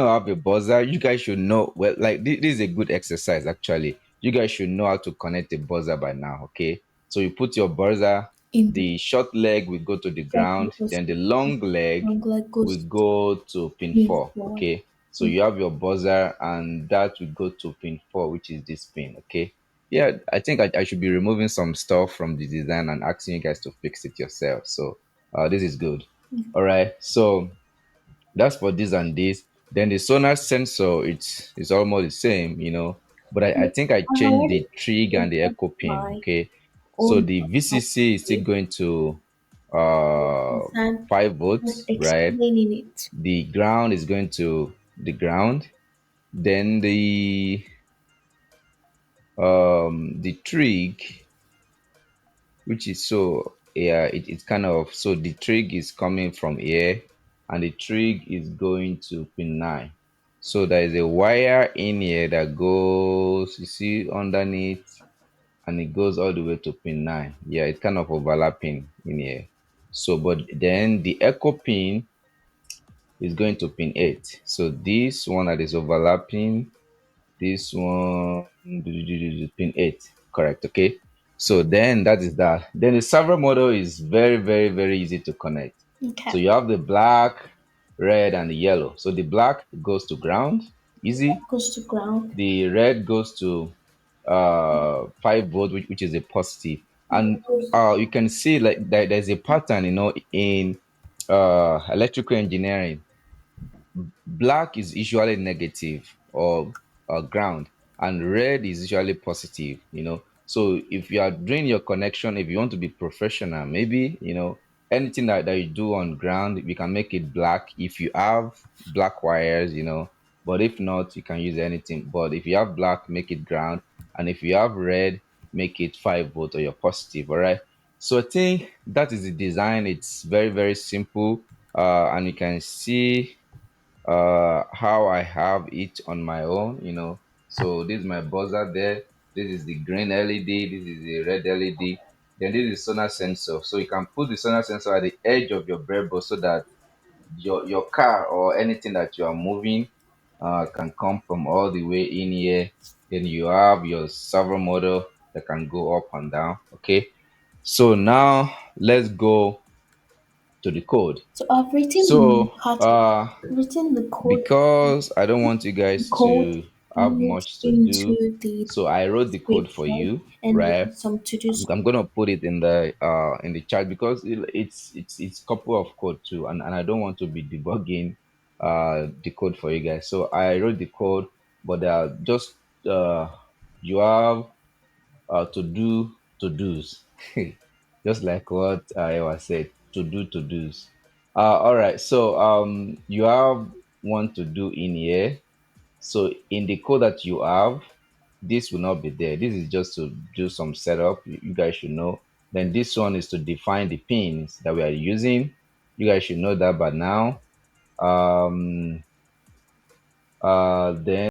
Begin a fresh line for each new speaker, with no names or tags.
have a buzzer, you guys should know. Well, like this is a good exercise actually. You guys should know how to connect a buzzer by now. Okay, so you put your buzzer,
In the
the short leg will go to the
exactly
ground,
goes
then the long leg
long leg
will
goes
go to pin
in
4.
for
Okay, so
in
you have your buzzer, and that will go to pin 4, which is this pin. Okay, yeah, I think I should be removing some stuff from the design and asking you guys to fix it yourself. So this is good. All right, so that's for this and this. Then the sonar sensor, it's almost the same, but I
I
think I changed
already
the trig and the
created
echo pin.
my
Okay, so
own
the VCC is still going to uh
design
5
was
volts, right?
explaining it.
The ground is going to the ground. Then the trig, which is so yeah, it's kind of, so the trig is coming from here, and the trig is going to pin 9. So there is a wire in here that goes, you see, underneath, and it goes all the way to pin 9. Yeah, it's kind of overlapping in here. So but then the echo pin is going to pin 8. So this one that is overlapping, this one, pin 8, correct? Okay. So then that is that. Then the server model is very, very, very easy to connect. So
Okay,
you have the black, red, and the yellow. So the black goes to ground, easy.
goes to ground.
The red goes to 5 volt, which is a positive. And
Goes
you can see like there's a pattern, in electrical engineering. Black is usually negative, or ground, and red is usually positive. So if you are doing your connection, if you want to be professional, maybe anything that you do on ground, we can make it black if you have black wires. But if not, you can use anything. But if you have black, make it ground, and if you have red, make it 5 volt, or your positive. All right. So I think that is the design. It's very, very simple, and you can see how I have it on my own. So this is my buzzer there. This is the green LED. This is the red LED. Then this is sonar sensor. So you can put the sonar sensor at the edge of your breadboard so that your car or anything that you are moving can come from all the way in here. Then you have your servo model that can go up and down. Okay. So now let's go to the code.
so I've written
So
the hard written the code.
because I don't want you
The
guys
code
to have
on it
much to do,
into the
so I wrote the code
script,
for
right?
you,
And
right?
then some to do.
I'm gonna put it in the chat because it's couple of code too, and I don't want to be debugging the code for you guys. So I wrote the code, but just you have to do's, just like what I was said, to do's. All right, so you have one to do in here. So in the code that you have, this will not be there. This is just to do some setup. You guys should know. Then this one is to define the pins that we are using. You guys should know that by now. Then